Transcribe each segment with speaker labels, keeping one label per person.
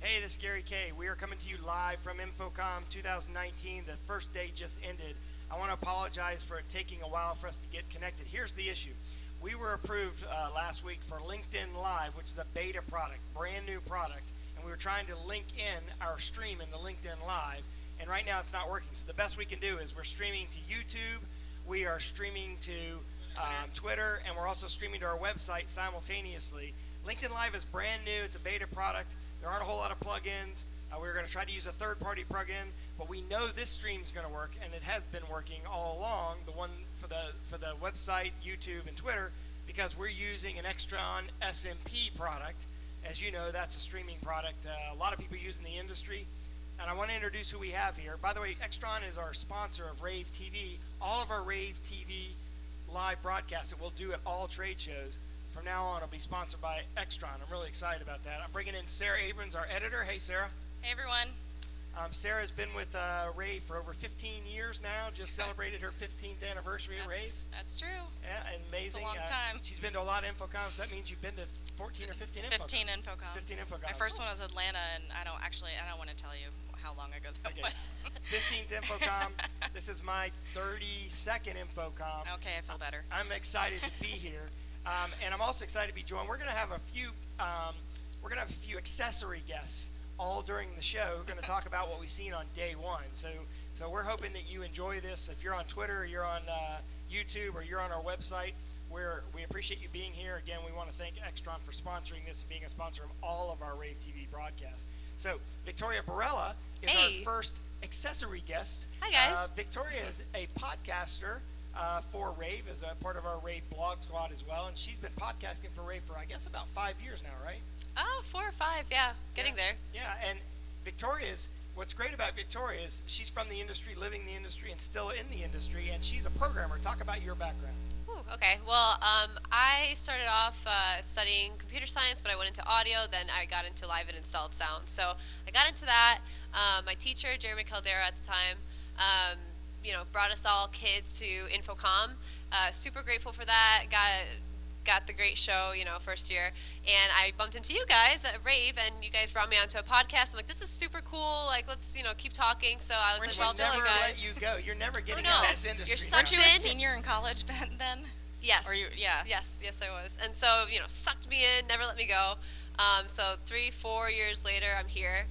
Speaker 1: Hey, this is Gary Kay. We are coming to you live from InfoComm 2019. The first day just ended. I want to apologize for it taking a while for us to get connected. Here's the issue. We were approved last week for LinkedIn Live, which is a beta product, brand new product, and we were trying to link in our stream into LinkedIn Live, and right now it's not working. So the best we can do is we're streaming to YouTube, we are streaming to Twitter, and we're also streaming to our website simultaneously. LinkedIn Live is brand new. It's a beta product. There aren't a whole lot of plugins. We're going to try to use a third-party plugin, but we know this stream is going to work, and it has been working all along, the one for the website, YouTube, and Twitter, because we're using an Extron SMP product. As you know, that's a streaming product a lot of people use in the industry, and I want to introduce who we have here. By the way, Extron is our sponsor of rAVe TV. All of our rAVe TV live broadcasts that we'll do at all trade shows from now on will be sponsored by Extron. I'm really excited about that. I'm bringing in Sarah Abrams, our editor. Hey, Sarah.
Speaker 2: Hey, everyone.
Speaker 1: Sarah's been with rAVe for over 15 years now. Just celebrated her 15th anniversary at rAVe.
Speaker 2: That's true.
Speaker 1: Yeah, amazing.
Speaker 2: It's a long time.
Speaker 1: She's been to a lot of InfoComm, so that means you've been to 14 or 15 InfoComm.
Speaker 2: 15 InfoComm.
Speaker 1: 15 InfoComm.
Speaker 2: My first one was Atlanta, and I don't want to tell you how long ago that was.
Speaker 1: 15th InfoComm. This is my 32nd InfoComm.
Speaker 2: Okay, I feel better.
Speaker 1: I'm excited to be here. And I'm also excited to be joined. We're going to have a few accessory guests all during the show. We're going to talk about what we've seen on day one. So we're hoping that you enjoy this. If you're on Twitter, or you're on YouTube, or you're on our website, we appreciate you being here. Again, we want to thank Extron for sponsoring this and being a sponsor of all of our rAVe TV broadcasts. So Victoria Barella is our first accessory guest.
Speaker 2: Hi, guys.
Speaker 1: Victoria is a podcaster for rAVe, as a part of our rAVe blog squad as well, and she's been podcasting for rAVe for, I guess, about 5 years now, right?
Speaker 2: Oh, 4 or 5, yeah. Getting there.
Speaker 1: Yeah, and what's great about Victoria is she's from the industry, living the industry, and still in the industry, and she's a programmer. Talk about your background.
Speaker 3: Ooh, okay. Well, I started off studying computer science, but I went into audio. Then I got into live and installed sound. So I got into that. My teacher, Jeremy Caldera at the time, brought us all kids to InfoComm. Super grateful for that. Got the great show, first year. And I bumped into you guys at rAVe, and you guys brought me onto a podcast. I'm like, this is super cool. Like, let's, keep talking. So I was like, well done, guys.
Speaker 1: Let you go. You're never getting
Speaker 3: no.
Speaker 1: out of this industry.
Speaker 3: You're sucked
Speaker 2: Weren't you a
Speaker 3: in.
Speaker 2: senior in college then?
Speaker 3: Yes.
Speaker 2: Or you? Yeah.
Speaker 3: Yes, I was. And so, sucked me in, never let me go. So 3-4 years later, I'm here.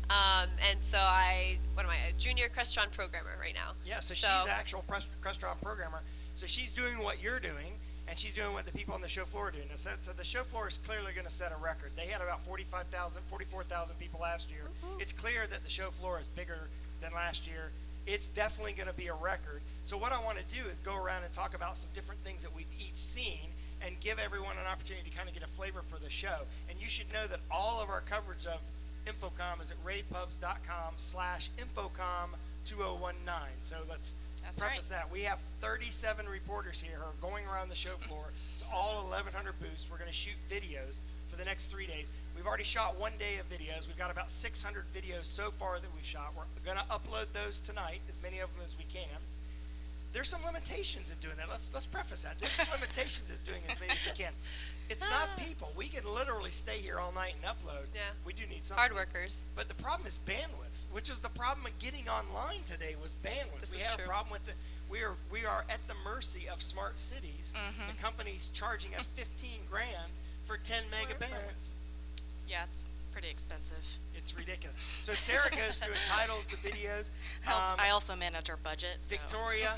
Speaker 3: And so what am I, a junior Crestron programmer right now.
Speaker 1: Yeah, so she's an actual Crestron programmer. So she's doing what you're doing, and she's doing what the people on the show floor are doing. So the show floor is clearly going to set a record. They had about 44,000 people last year. It's clear that the show floor is bigger than last year. It's definitely going to be a record. So what I want to do is go around and talk about some different things that we've each seen and give everyone an opportunity to kind of get a flavor for the show. And you should know that all of our coverage of InfoComm is at ravepubs.com/InfoComm2019. So let's preface that. We have 37 reporters here who are going around the show floor to all 1,100 booths. We're going to shoot videos for the next 3 days. We've already shot 1 day of videos. We've got about 600 videos so far that we've shot. We're going to upload those tonight, as many of them as we can. There's some limitations in doing that. Let's preface that. There's some limitations in doing as many as we can. It's not people. We can literally stay here all night and upload.
Speaker 3: Yeah.
Speaker 1: We do need some
Speaker 3: hard workers.
Speaker 1: But the problem is bandwidth, which is the problem of getting online today was bandwidth.
Speaker 3: This
Speaker 1: we
Speaker 3: is
Speaker 1: have
Speaker 3: true.
Speaker 1: a problem with we are at the mercy of smart cities. The company's charging us 15 grand for 10 mega bandwidth.
Speaker 2: Yeah, it's pretty expensive.
Speaker 1: It's ridiculous. So Sarah goes through and titles the videos.
Speaker 2: I also manage our budget. So.
Speaker 1: Victoria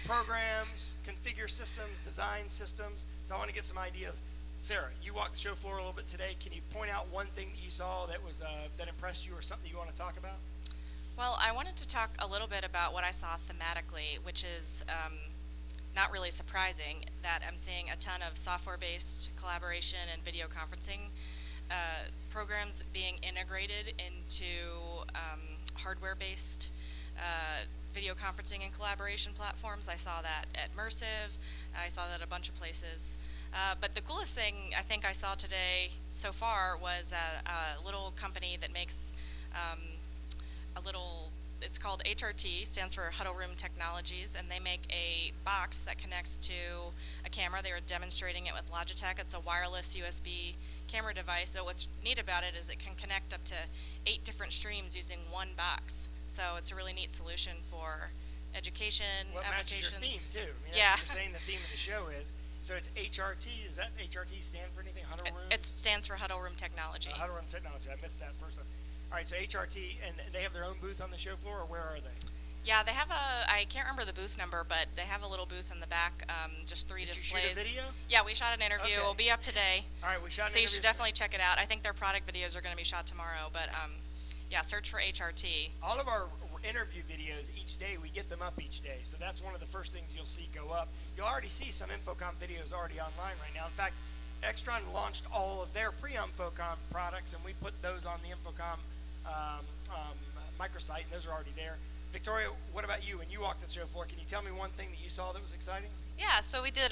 Speaker 1: programs, configure systems, design systems. So I want to get some ideas. Sarah, you walked the show floor a little bit today. Can you point out one thing that you saw that was that impressed you, or something you want to talk about?
Speaker 2: Well, I wanted to talk a little bit about what I saw thematically, which is not really surprising that I'm seeing a ton of software-based collaboration and video conferencing programs being integrated into hardware-based video conferencing and collaboration platforms. I saw that at Mersive. I saw that a bunch of places. But the coolest thing I think I saw today so far was a little company that makes a little it's called HRT, stands for Huddle Room Technologies, and they make a box that connects to a camera. They were demonstrating it with Logitech. It's a wireless USB camera device. So what's neat about it is it can connect up to 8 different streams using one box. So it's a really neat solution for education,
Speaker 1: Well,
Speaker 2: applications.
Speaker 1: matches your theme too. I mean,
Speaker 2: Yeah.
Speaker 1: You're saying the theme of the show is, so it's HRT. Does that HRT stand for anything? Huddle Room?
Speaker 2: It stands for Huddle Room Technology.
Speaker 1: Huddle Room Technology. I missed that first one. All right, so HRT, and they have their own booth on the show floor, or where are they?
Speaker 2: Yeah, they have I can't remember the booth number, but they have a little booth in the back, just 3 displays.
Speaker 1: Did you shoot a video?
Speaker 2: Yeah, we shot an interview.
Speaker 1: Okay.
Speaker 2: It'll be up today.
Speaker 1: All right, we shot an
Speaker 2: So you
Speaker 1: interview.
Speaker 2: should definitely check it out. I think their product videos are going to be shot tomorrow, but yeah, search for HRT.
Speaker 1: All of our interview videos each day, we get them up each day. So that's one of the first things you'll see go up. You'll already see some InfoComm videos already online right now. In fact, Extron launched all of their pre-InfoComm products, and we put those on the InfoComm microsite, and those are already there. Victoria, what about you? When you walked the show floor, can you tell me one thing that you saw that was exciting?
Speaker 3: Yeah, so we did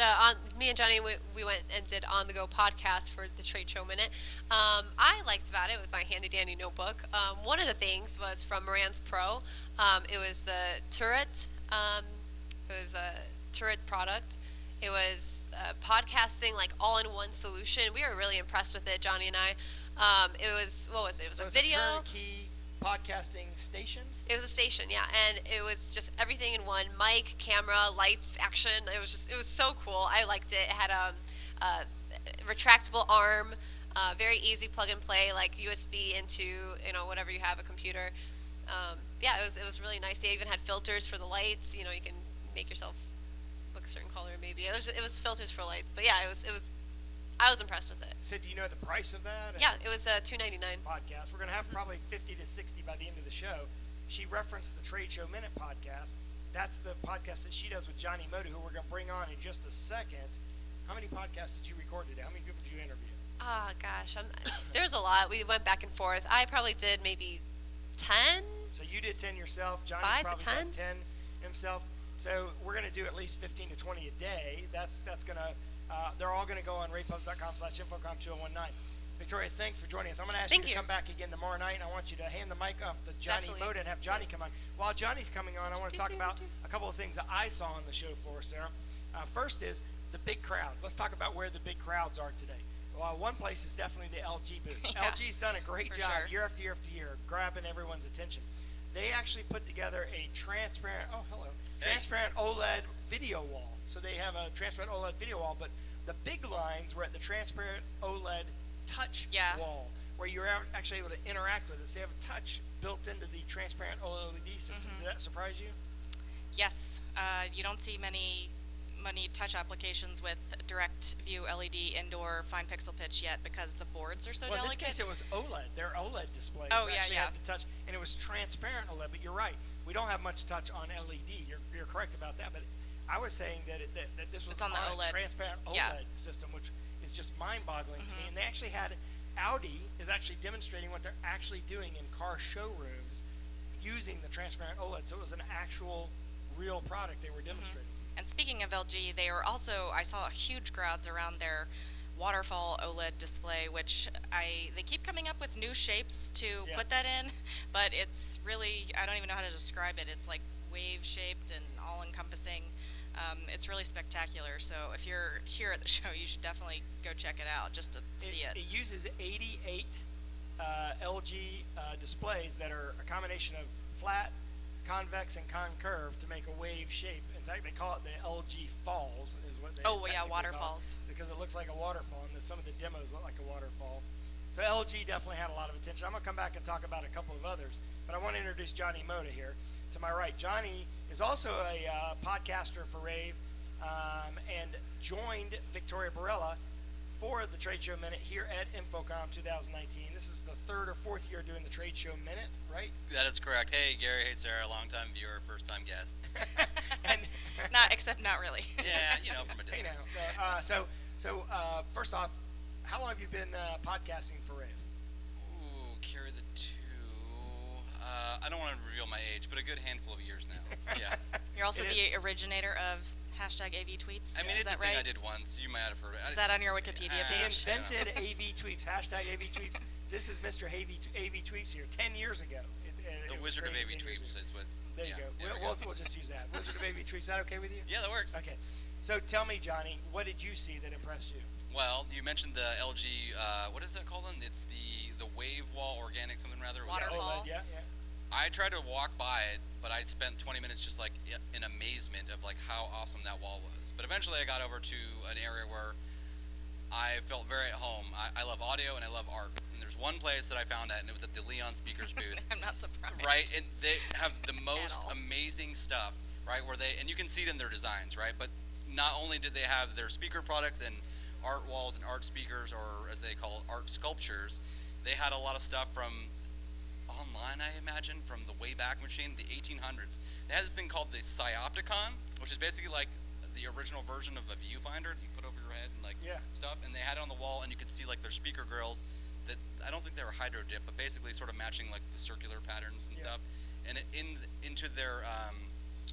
Speaker 3: me and Johnny, we went and did On The Go podcast for the Trade Show Minute. I liked about it with my handy dandy notebook. One of the things was from Marantz Pro. It was the turret. It was a turret product. It was podcasting, like all-in-one solution. We were really impressed with it, Johnny and I. It was, what was it? It was
Speaker 1: So
Speaker 3: a
Speaker 1: it's
Speaker 3: video.
Speaker 1: a turnkey podcasting station?
Speaker 3: It was a station, yeah, and it was just everything in one: mic, camera, lights, action. It was so cool. I liked it. It had a retractable arm, very easy plug and play, like USB into whatever you have, a computer. Yeah, it was really nice. They even had filters for the lights. You can make yourself look a certain color maybe. It was filters for lights, but yeah, it was. I was impressed with it.
Speaker 1: So do you know the price of that?
Speaker 3: Yeah, it was $2.99.
Speaker 1: Podcast. We're going to have probably 50 to 60 by the end of the show. She referenced the Trade Show Minute podcast. That's the podcast that she does with Johnny Moda, who we're going to bring on in just a second. How many podcasts did you record today? How many people did you interview?
Speaker 3: Oh, gosh. There's a lot. We went back and forth. I probably did maybe 10.
Speaker 1: So you did 10 yourself. Johnny
Speaker 3: 5 to
Speaker 1: probably
Speaker 3: 10?
Speaker 1: did 10 himself. So we're going to do at least 15 to 20 a day. That's going to, they're all going to go on raypost.com/InfoComm2019. Victoria, thanks for joining us. I'm going to ask you to come back again tomorrow night, and I want you to hand the mic off to Johnny Moda and have Johnny come on. While Johnny's coming on, I want to talk about a couple of things that I saw on the show floor, Sarah. First is the big crowds. Let's talk about where the big crowds are today. Well, one place is definitely the LG booth.
Speaker 2: Yeah,
Speaker 1: LG's done a great job year after year after year grabbing everyone's attention. They actually put together a transparent OLED video wall. So they have a transparent OLED video wall, but the big lines were at the transparent OLED touch wall, where you're actually able to interact with it. So they have a touch built into the transparent OLED system. Did that surprise you?
Speaker 2: Yes. You don't see many touch applications with direct view LED indoor fine pixel pitch yet because the boards are so delicate.
Speaker 1: In this case, it was OLED. They're OLED displays.
Speaker 2: Oh,
Speaker 1: actually
Speaker 2: yeah.
Speaker 1: had the touch, and it was transparent OLED. But you're right. We don't have much touch on LED. You're correct about that. But I was saying that this was
Speaker 2: on the OLED.
Speaker 1: Transparent OLED system, which is just mind-boggling to me. And they actually had Audi is actually demonstrating what they're actually doing in car showrooms using the transparent OLED. So it was an actual, real product they were demonstrating.
Speaker 2: And speaking of LG, they were also, I saw huge crowds around their waterfall OLED display, which they keep coming up with new shapes to put that in, but it's really, I don't even know how to describe it. It's like wave shaped and all encompassing. It's really spectacular. So if you're here at the show, you should definitely go check it out just to see it.
Speaker 1: It uses 88 LG displays that are a combination of flat, convex, and concurve to make a wave shape. In fact, they call it the LG Falls, is what they
Speaker 2: waterfalls.
Speaker 1: Because it looks like a waterfall, and some of the demos look like a waterfall. So LG definitely had a lot of attention. I'm going to come back and talk about a couple of others, but I want to introduce Johnny Moda here. To my right, Johnny is also a podcaster for rAVe and joined Victoria Barella for the Trade Show Minute here at InfoComm 2019. This is the third or fourth year doing the Trade Show Minute, right?
Speaker 4: That is correct. Hey, Gary. Hey, Sarah. Long-time viewer, first-time guest.
Speaker 1: And
Speaker 2: not really.
Speaker 4: Yeah, from a distance.
Speaker 1: So first off, how long have you been podcasting for rAVe?
Speaker 4: Ooh, carry the two. I don't want to reveal my age, but a good handful of years now. Yeah.
Speaker 2: You're also the originator of #AV tweets.
Speaker 4: I mean, it's a
Speaker 2: right?
Speaker 4: thing I did once. You might have heard of it.
Speaker 2: Is that on your Wikipedia page?
Speaker 1: He invented AV tweets. #AV tweets. This is Mr. AV tweets here. 10 years ago. It
Speaker 4: The
Speaker 1: was
Speaker 4: Wizard of
Speaker 1: great
Speaker 4: AV
Speaker 1: 10 years
Speaker 4: Tweeps
Speaker 1: ago.
Speaker 4: is what.
Speaker 1: There you
Speaker 4: yeah,
Speaker 1: go.
Speaker 4: there we
Speaker 1: We'll just use that. Wizard of AV Tweeps. Is that okay with you?
Speaker 4: Yeah, that works.
Speaker 1: Okay. So tell me, Johnny, what did you see that impressed you?
Speaker 4: Well, you mentioned the LG. What is that called? It's the Wave Wall Organic something rather. Was that-
Speaker 2: Waterfall.
Speaker 1: OLED, yeah.
Speaker 4: I tried to walk by it, but I spent 20 minutes just like in amazement of like how awesome that wall was. But eventually, I got over to an area where I felt very at home. I love audio and I love art. And there's one place that I found at, and it was at the Leon Speakers booth.
Speaker 2: I'm not surprised.
Speaker 4: Right, and they have the most
Speaker 2: all.
Speaker 4: amazing stuff, right? Where they, and you can see it in their designs, right? But not only did they have their speaker products and art walls and art speakers, or as they call it, art sculptures, they had a lot of stuff from online, I imagine, from the Wayback Machine, the 1800s. They had this thing called the Psyopticon, which is basically like the original version of a viewfinder that you put over your head and like stuff. And they had it on the wall, and you could see like their speaker grills that I don't think they were hydro dip, but basically sort of matching like the circular patterns and stuff. And into their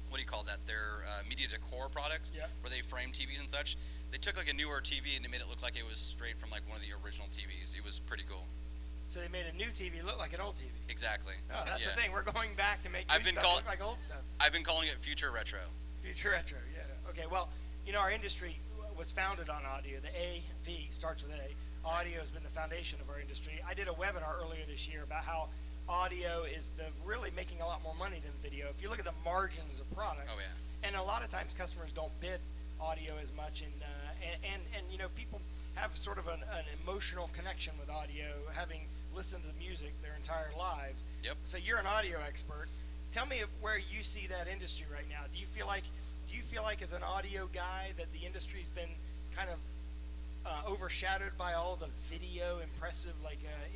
Speaker 4: what do you call that? Their media decor products, where they frame TVs and such. They took like a newer TV and they made it look like it was straight from like one of the original TVs. It was pretty cool.
Speaker 1: So they made a new TV look like an old TV.
Speaker 4: Exactly.
Speaker 1: Oh, that's the thing. We're going back to make
Speaker 4: I've
Speaker 1: new
Speaker 4: been
Speaker 1: stuff look like old stuff.
Speaker 4: I've been calling it future retro.
Speaker 1: Future retro, yeah. Okay, well, you know, our industry was founded on audio. The AV starts with A. Audio has been the foundation of our industry. I did a webinar earlier this year about how audio is really making a lot more money than video. If you look at the margins of products, and a lot of times customers don't bid audio as much, and you know, people have sort of an emotional connection with audio, having listened to music their entire lives. So you're an audio expert. Tell me where you see that industry right now. Do you feel like as an audio guy that the industry's been kind of overshadowed by all the video impressive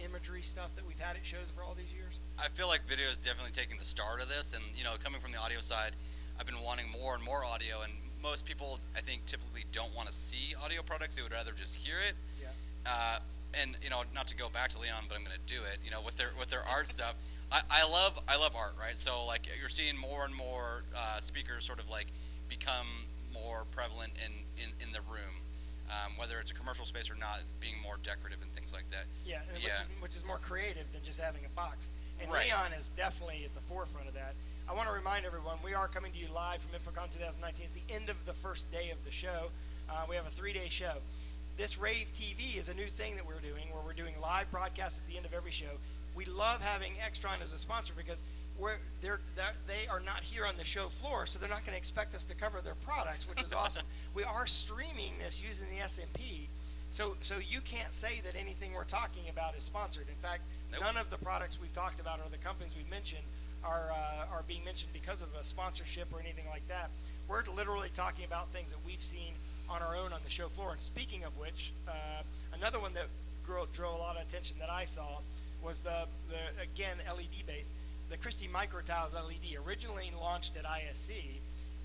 Speaker 1: imagery stuff that we've had at shows for all these years?
Speaker 4: I feel like video is definitely taking the start of this, and you know, coming from the audio side, I've been wanting more and more audio, and most people I think typically don't want to see audio products. They would rather just hear it. And you know, not to go back to Leon, but I'm going to do it. You know, with their art stuff, I love art, right? So like you're seeing more and more speakers sort of like become more prevalent in the room, whether it's a commercial space or not, being more decorative and things like that.
Speaker 1: Which is more creative than just having a box. And Leon is definitely at the forefront of that. I want to remind everyone, we are coming to you live from InfoComm 2019. It's the end of the first day of the show. We have a 3-day show. This rAVe TV is a new thing that we're doing, where we're doing live broadcasts at the end of every show. We love having Extron as a sponsor because they are not here on the show floor, so they're not going to expect us to cover their products, which is awesome. We are streaming this using the SMP, so you can't say that anything we're talking about is sponsored. In fact, none of the products we've talked about or the companies we've mentioned are being mentioned because of a sponsorship or anything like that. We're literally talking about things that we've seen on our own on the show floor. And speaking of which, another one that drew a lot of attention that I saw was the again LED based, the Christie Micro Tiles LED, originally launched at ISC,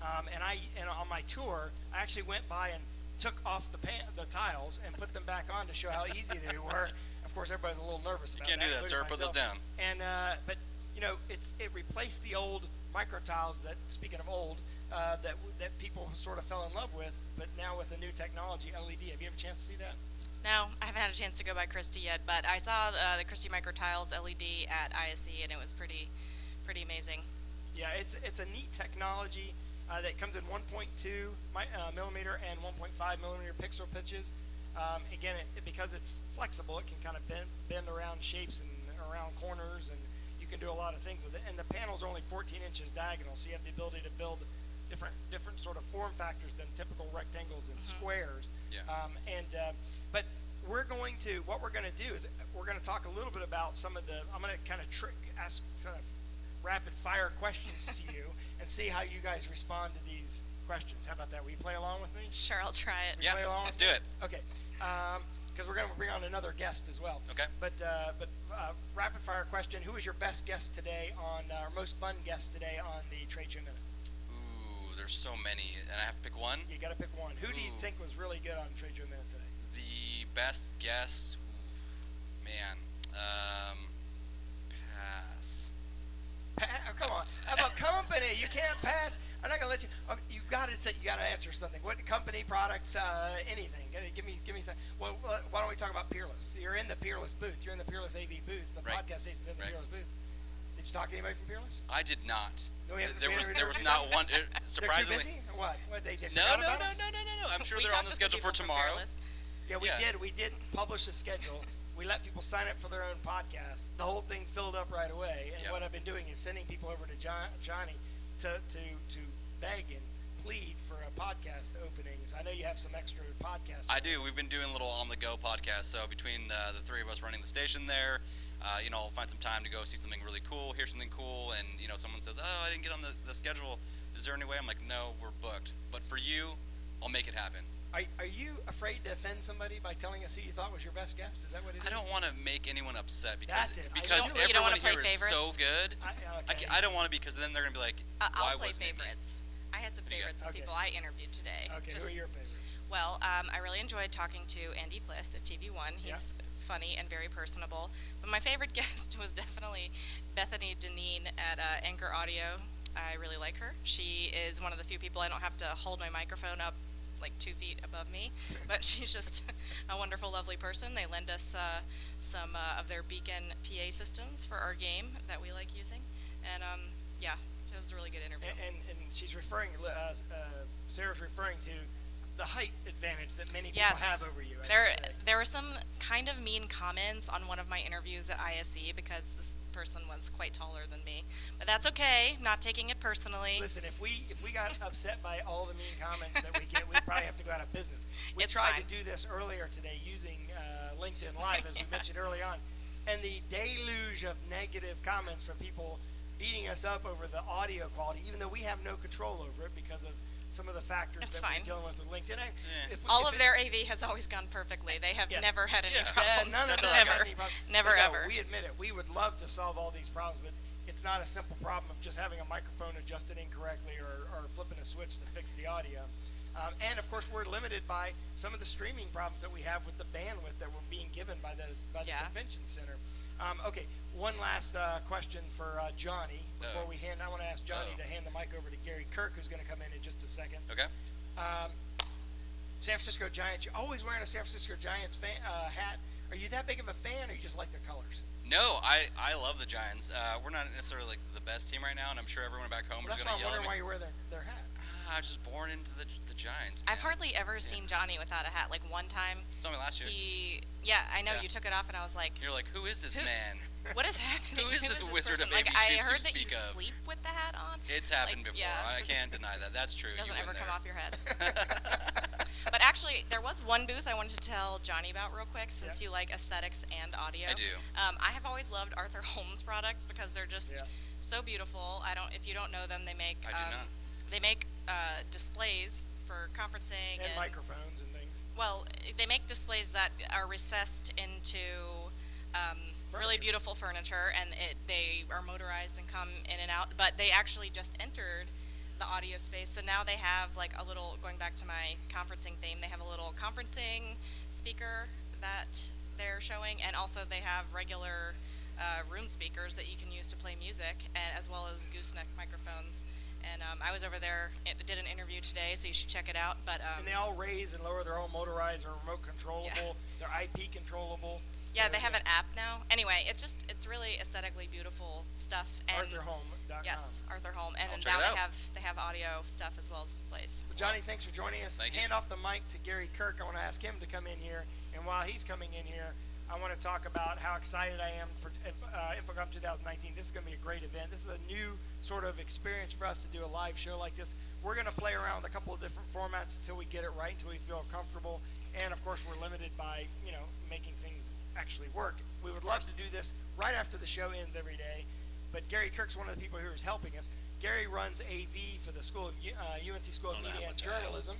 Speaker 1: and on my tour I actually went by and took off the tiles and put them back on to show how easy they were. Of course, everybody's a little nervous about that.
Speaker 4: You can't do that, sir. Put those down.
Speaker 1: And but you know, it replaced the old micro tiles that, speaking of old, that people sort of fell in love with, but now with the new technology, LED. Have you ever a chance to see that?
Speaker 2: No, I haven't had a chance to go by Christie yet, but I saw the Christie Micro Tiles LED at ISE, and it was pretty amazing. Yeah,
Speaker 1: it's a neat technology that comes in 1.2 millimeter and 1.5 millimeter pixel pitches. Again, because it's flexible, it can kind of bend around shapes and around corners, and you can do a lot of things with it. And the panels are only 14 inches diagonal, so you have the ability to build different sort of form factors than typical rectangles and squares. But what we're going to do is we're going to talk a little bit about I'm going to kind of ask sort of rapid fire questions to you and see how you guys respond to these questions. How about that? Will you play along with me?
Speaker 2: Sure, I'll try it.
Speaker 4: Yeah, let's do it.
Speaker 1: Okay. Because we're going to bring on another guest as well.
Speaker 4: Okay.
Speaker 1: But rapid fire question: who is your best guest today or most fun guest today on the Trade Show Minute?
Speaker 4: Ooh, there's so many, and I have to pick one.
Speaker 1: You got to pick one. Who do you think was really good on Trade Show Minute today?
Speaker 4: The best guest, man, pass.
Speaker 1: Come on, how about company? You can't pass. I'm not gonna let you. Oh, you got to answer something. What company, products, anything? Give me some. Well, why don't we talk about Peerless? You're in the Peerless booth. You're in the Peerless AV booth. The podcast station's in the Peerless booth. you talk to anybody from Peerless?
Speaker 4: I did not.
Speaker 1: No,
Speaker 4: There was not one. Surprisingly,
Speaker 1: they're too busy? Or what? They
Speaker 4: no.
Speaker 1: forgot about us?
Speaker 4: I'm sure
Speaker 2: We
Speaker 4: they're on
Speaker 2: talked
Speaker 4: the
Speaker 2: to some
Speaker 4: schedule for
Speaker 2: people from
Speaker 4: tomorrow.
Speaker 2: Fearless.
Speaker 1: Yeah, we did publish a schedule. We let people sign up for their own podcast. The whole thing filled up right away. And
Speaker 4: Yep.
Speaker 1: what I've been doing is sending people over to Johnny to beg and plead for a podcast openings. I know you have some extra podcasts.
Speaker 4: I do. We've been doing little on-the-go podcasts. So between the three of us running the station there, I'll find some time to go see something really cool, hear something cool, and someone says, "Oh, I didn't get on the schedule. Is there any way?" I'm like, "No, we're booked. But for you, I'll make it happen."
Speaker 1: Are you afraid to offend somebody by telling us who you thought was your best guest? Is that what it is?
Speaker 4: I don't want to make anyone upset
Speaker 1: That's
Speaker 4: because
Speaker 1: it.
Speaker 4: because
Speaker 2: You don't
Speaker 4: everyone
Speaker 2: wanna play
Speaker 4: here is so
Speaker 2: favorites?
Speaker 4: good.
Speaker 1: Okay.
Speaker 4: I don't want to because then they're gonna be like, "Why
Speaker 2: I'll play
Speaker 4: wasn't it me?"
Speaker 2: favorites. I had some
Speaker 4: What do you got?
Speaker 2: favorites of
Speaker 1: Okay.
Speaker 2: people I interviewed today.
Speaker 1: Okay, who are your favorites?
Speaker 2: Well, I really enjoyed talking to Andy Fliss at TV1. He's funny and very personable. But my favorite guest was definitely Bethany Deneen at Anchor Audio. I really like her. She is one of the few people I don't have to hold my microphone up like 2 feet above me, but she's just a wonderful, lovely person. They lend us some of their Beacon PA systems for our game that we like using, and it was a really good interview.
Speaker 1: And she's referring, Sarah's referring to the height advantage that many people
Speaker 2: Yes.
Speaker 1: have over you. I
Speaker 2: There,
Speaker 1: should say.
Speaker 2: there were some kind of mean comments on one of my interviews at ISE because this person was quite taller than me, but that's okay. Not taking it personally.
Speaker 1: Listen, if we got upset by all the mean comments that we get, we'd probably have to go out of business. We
Speaker 2: It's
Speaker 1: tried
Speaker 2: fine.
Speaker 1: to do this earlier today using LinkedIn Live, as we mentioned early on, and the deluge of negative comments from people beating us up over the audio quality, even though we have no control over it because of some of the factors
Speaker 2: It's
Speaker 1: that
Speaker 2: fine.
Speaker 1: we're dealing with LinkedIn.
Speaker 2: All of their AV has always gone perfectly. They have
Speaker 1: Yes.
Speaker 2: never had any
Speaker 4: Yeah.
Speaker 2: problems.
Speaker 1: None of them
Speaker 2: Never.
Speaker 1: have any problems.
Speaker 2: Never,
Speaker 1: But no,
Speaker 2: ever.
Speaker 1: We admit it. We would love to solve all these problems, but it's not a simple problem of just having a microphone adjusted incorrectly or flipping a switch to fix the audio. And of course, we're limited by some of the streaming problems that we have with the bandwidth that we're being given by the
Speaker 2: Yeah.
Speaker 1: convention center. Okay, one last question for Johnny before we hand. I want to ask Johnny to hand the mic over to Gary Kirk, who's going to come in just a second.
Speaker 4: Okay.
Speaker 1: San Francisco Giants. You're always wearing a San Francisco Giants hat. Are you that big of a fan, or you just like their colors?
Speaker 4: No, I love the Giants. We're not necessarily like the best team right now, and I'm sure everyone back home
Speaker 1: Well,
Speaker 4: is
Speaker 1: that's
Speaker 4: going
Speaker 1: why
Speaker 4: to
Speaker 1: I'm
Speaker 4: yell at
Speaker 1: wondering
Speaker 4: me.
Speaker 1: why you wear their hat.
Speaker 4: I was just born into the Giants.
Speaker 2: I've
Speaker 4: man.
Speaker 2: hardly ever seen Johnny without a hat. Like one time,
Speaker 4: You saw me last year.
Speaker 2: I know
Speaker 4: Yeah.
Speaker 2: you took it off, and I was like,
Speaker 4: You're like, who is this
Speaker 2: Who-
Speaker 4: man?
Speaker 2: what is happening?
Speaker 4: Who is this wizard
Speaker 2: person?
Speaker 4: of
Speaker 2: Like,
Speaker 4: AV
Speaker 2: I
Speaker 4: dreams
Speaker 2: heard
Speaker 4: you
Speaker 2: that you
Speaker 4: speak of?
Speaker 2: sleep with the hat on.
Speaker 4: It's happened
Speaker 2: Like,
Speaker 4: before.
Speaker 2: yeah.
Speaker 4: I can't deny that. That's true.
Speaker 2: Doesn't
Speaker 4: you
Speaker 2: ever
Speaker 4: win
Speaker 2: come
Speaker 4: there.
Speaker 2: off your head. But actually, there was one booth I wanted to tell Johnny about real quick, since you like aesthetics and audio.
Speaker 4: I do.
Speaker 2: I have always loved Arthur Holmes products because they're just so beautiful. If you don't know them, they make
Speaker 4: I do not.
Speaker 2: they make displays for conferencing
Speaker 1: And microphones and things.
Speaker 2: Well, they make displays that are recessed into really beautiful furniture, and they are motorized and come in and out. But they actually just entered the audio space, so now they have like a little, going back to my conferencing theme, they have a little conferencing speaker that they're showing, and also they have regular room speakers that you can use to play music, and as well as gooseneck microphones. And I was over there, did an interview today, so you should check it out. But
Speaker 1: And they all raise and lower their own motorized or remote controllable. They're IP controllable.
Speaker 2: yeah,
Speaker 1: So,
Speaker 2: they have an app now. Anyway, it's really aesthetically beautiful stuff. And
Speaker 1: ArthurHome.com.
Speaker 2: yes, Arthur Home, and
Speaker 4: I'll
Speaker 2: then
Speaker 4: check
Speaker 2: now
Speaker 4: it out.
Speaker 2: they have audio stuff as well as displays.
Speaker 1: Well, Johnny, thanks for joining us.
Speaker 4: Thank you.
Speaker 1: Hand off the mic to Gary Kirk. I want to ask him to come in here. And while he's coming in here, I want to talk about how excited I am for InfoComm 2019. This is going to be a great event. This is a new sort of experience for us to do a live show like this. We're going to play around with a couple of different formats until we get it right, until we feel comfortable. And of course, we're limited by, making things actually work. We would love to do this right after the show ends every day. But Gary Kirk's one of the people who is helping us. Gary runs AV for the School of UNC School of Media and Journalism.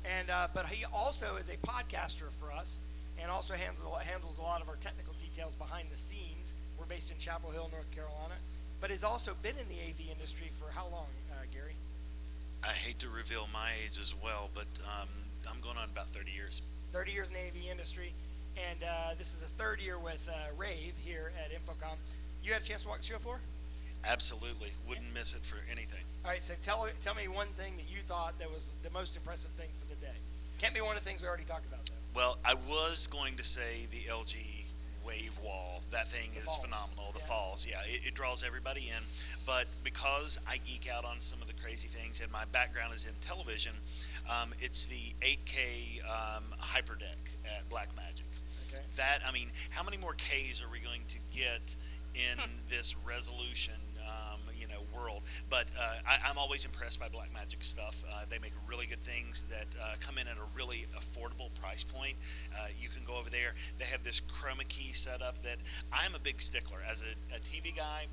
Speaker 1: And but he also is a podcaster for us, and also handles a lot of our technical details behind the scenes. We're based in Chapel Hill, North Carolina, but has also been in the AV industry for how long, Gary?
Speaker 5: I hate to reveal my age as well, but I'm going on about 30 years.
Speaker 1: 30 years in the AV industry, and this is his third year with rAVe here at InfoComm. You had a chance to walk the show floor?
Speaker 5: Absolutely. Wouldn't miss it for anything.
Speaker 1: All right, so tell me one thing that you thought that was the most impressive thing for the day. Can't be one of the things we already talked about, though.
Speaker 5: Well, I was going to say the LG wave wall. That thing is
Speaker 1: falls.
Speaker 5: phenomenal. The
Speaker 1: Yeah.
Speaker 5: falls, yeah, it draws everybody in. But because I geek out on some of the crazy things, and my background is in television, it's the 8K hyperdeck at Blackmagic.
Speaker 1: Okay.
Speaker 5: That, I mean, how many more Ks are we going to get in this resolution, world? But I'm always impressed by Blackmagic stuff. They make really good things that come in at a really affordable price point. You can go over there. They have this chroma key setup that I'm a big stickler. As a TV guy,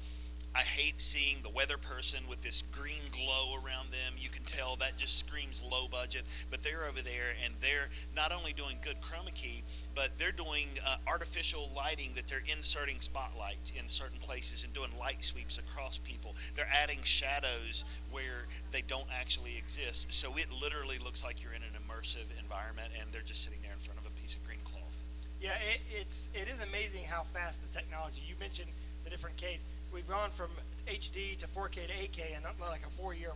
Speaker 5: I hate seeing the weather person with this green glow around them. You can tell that just screams low budget, but they're over there and they're not only doing good chroma key, but they're doing artificial lighting that they're inserting spotlights in certain places and doing light sweeps across people. They're adding shadows where they don't actually exist. So it literally looks like you're in an immersive environment and they're just sitting there in front of a piece of green cloth.
Speaker 1: Yeah, it is amazing how fast the technology. You mentioned the different Ks. We've gone from HD to 4K to 8K in like a 4-year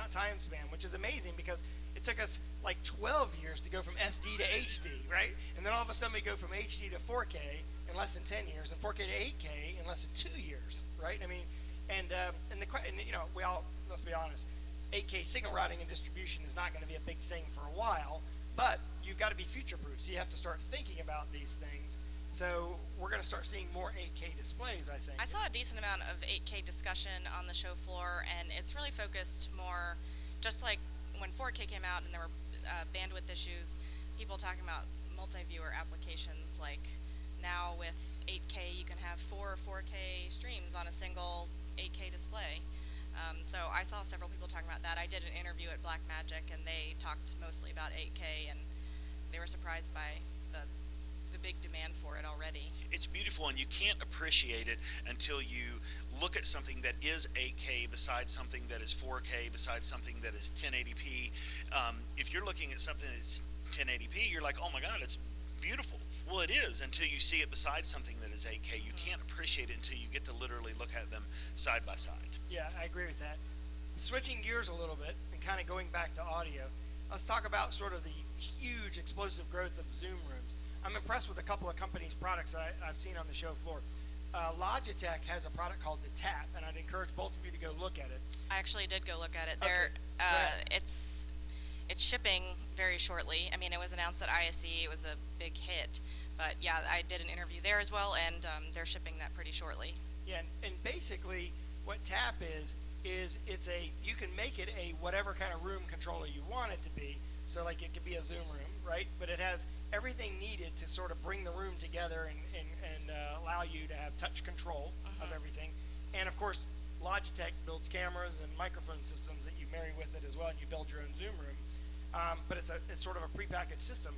Speaker 1: time span, which is amazing because it took us like 12 years to go from SD to HD, right? And then all of a sudden we go from HD to 4K in less than 10 years, and 4K to 8K in less than 2 years, right? I mean, and we all, let's be honest, 8K signal routing and distribution is not going to be a big thing for a while, but you've got to be future-proof, so you have to start thinking about these things. So we're going to start seeing more 8K displays, I think.
Speaker 2: I saw a decent amount of 8K discussion on the show floor, and it's really focused more, just like when 4K came out and there were bandwidth issues, people talking about multi-viewer applications, like now with 8K you can have 4 4K streams on a single 8K display. So I saw several people talking about that. I did an interview at Blackmagic, and they talked mostly about 8K, and they were surprised by the big demand for it already.
Speaker 5: It's beautiful, and you can't appreciate it until you look at something that is 8K besides something that is 4K, besides something that is 1080p. If you're looking at something that's 1080p, you're like, oh my God, it's beautiful. Well, it is until you see it beside something that is 8K. You can't appreciate it until you get to literally look at them side by side.
Speaker 1: Yeah, I agree with that. Switching gears a little bit and kind of going back to audio, let's talk about sort of the huge explosive growth of Zoom rooms. I'm impressed with a couple of companies' products that I've seen on the show floor. Logitech has a product called the Tap, and I'd encourage both of you to go look at it.
Speaker 2: I actually did go look at it.
Speaker 1: Okay.
Speaker 2: It's shipping very shortly. I mean, it was announced at ISE. It was a big hit. But yeah, I did an interview there as well, and they're shipping that pretty shortly.
Speaker 1: Yeah, and basically what Tap is you can make it a whatever kind of room controller you want it to be. So like it could be a Zoom room, right? But it has everything needed to sort of bring the room together and allow you to have touch control of everything. And of course, Logitech builds cameras and microphone systems that you marry with it as well, and you build your own Zoom room. But it's sort of a prepackaged system.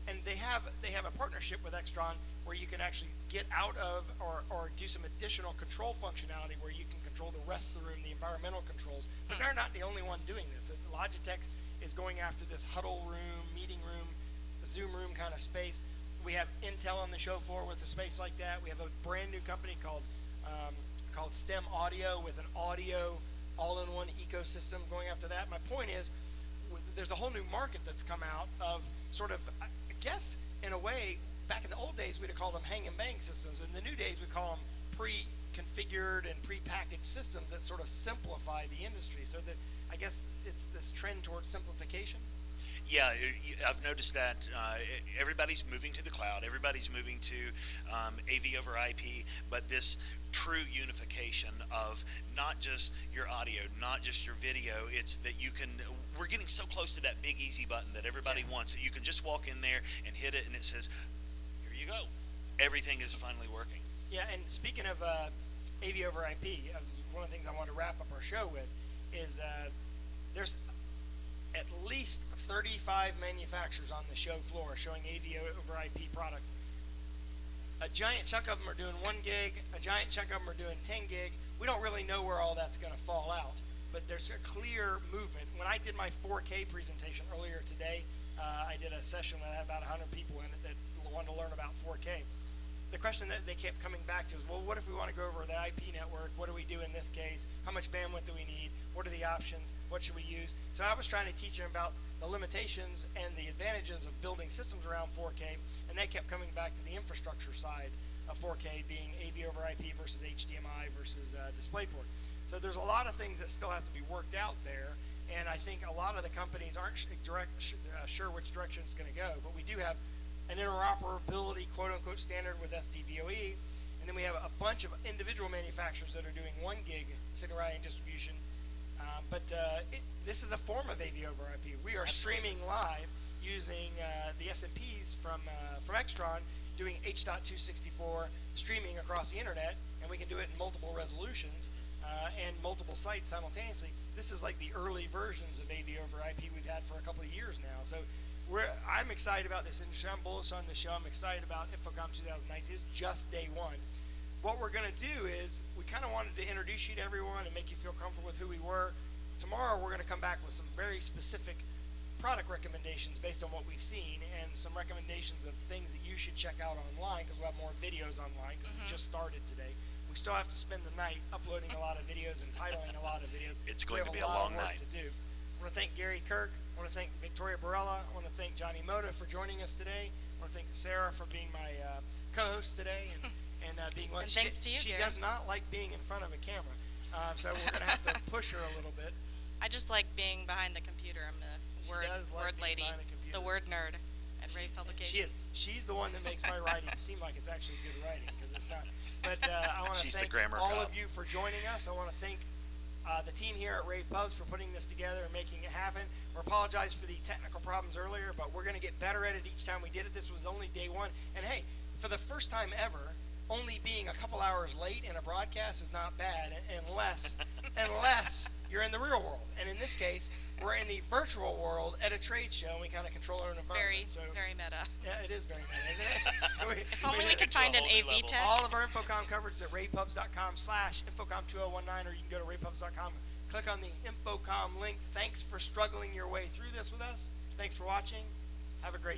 Speaker 1: And they have a partnership with Extron where you can actually get out of or do some additional control functionality where you can control the rest of the room, the environmental controls. But they're not the only one doing this. Logitech is going after this huddle room, meeting room, Zoom room kind of space. We have Intel on the show floor with a space like that. We have a brand new company called STEM Audio with an audio all-in-one ecosystem going after that. My point is, there's a whole new market that's come out of sort of, I guess, in a way, back in the old days we'd have called them hang and bang systems. In the new days we call them pre-configured and pre-packaged systems that sort of simplify the industry. So that I guess it's this trend towards simplification.
Speaker 5: Yeah, I've noticed that everybody's moving to the cloud. Everybody's moving to AV over IP, but this true unification of not just your audio, not just your video. It's that you can. We're getting so close to that big easy button that everybody wants. That you can just walk in there and hit it, and it says, "Here you go." Everything is finally working.
Speaker 1: Yeah, and speaking of AV over IP, one of the things I want to wrap up our show with is there's at least 35 manufacturers on the show floor showing AV over IP products. A giant chunk of them are doing 1 gig, a giant chunk of them are doing 10 gig. We don't really know where all that's going to fall out, but there's a clear movement. When I did my 4K presentation earlier today, I did a session that had about 100 people in it that wanted to learn about 4K. The question that they kept coming back to is, well, what if we want to go over the IP network? What do we do in this case? How much bandwidth do we need? What are the options? What should we use? So I was trying to teach them about the limitations and the advantages of building systems around 4K, and they kept coming back to the infrastructure side of 4K being AV over IP versus HDMI versus DisplayPort. So there's a lot of things that still have to be worked out there, and I think a lot of the companies aren't sure which direction it's going to go, but we do have an interoperability quote-unquote standard with SDVoE, and then we have a bunch of individual manufacturers that are doing 1 gig signal routing distribution, this is a form of AV over IP. We are streaming live using the SMPs from Extron, doing H.264 streaming across the internet, and we can do it in multiple resolutions and multiple sites simultaneously. This is like the early versions of AV over IP we've had for a couple of years now. So I'm excited about this industry. I'm bullish on the show. I'm excited about InfoComm 2019. It's just day one. What we're going to do is we kind of wanted to introduce you to everyone and make you feel comfortable with who we were. Tomorrow we're going to come back with some very specific product recommendations based on what we've seen, and some recommendations of things that you should check out online, because we'll have more videos online because we just started today. We still have to spend the night uploading a lot of videos and titling a lot of videos.
Speaker 5: It's going to be a long night
Speaker 1: to do. I want to thank Gary Kirk. I want to thank Victoria Barella. I want to thank Johnny Moda for joining us today. I want to thank Sarah for being my co-host today and being one.
Speaker 2: And thanks to you,
Speaker 1: She
Speaker 2: Gary.
Speaker 1: does not like being in front of a camera, so we're going to have to push her a little bit.
Speaker 2: I just like being behind a computer. I'm a word lady, the word nerd at rAVe Publications.
Speaker 1: She's the one that makes my writing seem like it's actually good writing, because it's not. But I want to thank all of you for joining us. I want to thank the team here at rAVe Pubs for putting this together and making it happen. We apologize for the technical problems earlier, but we're going to get better at it each time we did it. This was only day one. And hey, for the first time ever, only being a couple hours late in a broadcast is not bad, unless you're in the real world. And in this case, we're in the virtual world at a trade show, and we kind of control our own environment.
Speaker 2: Very meta.
Speaker 1: Yeah, it is very meta, isn't it?
Speaker 2: If only we could find an AV tech.
Speaker 1: All of our InfoComm coverage is at ravepubs.com/InfoComm2019, or you can go to ravepubs.com, click on the InfoComm link. Thanks for struggling your way through this with us. Thanks for watching. Have a great day.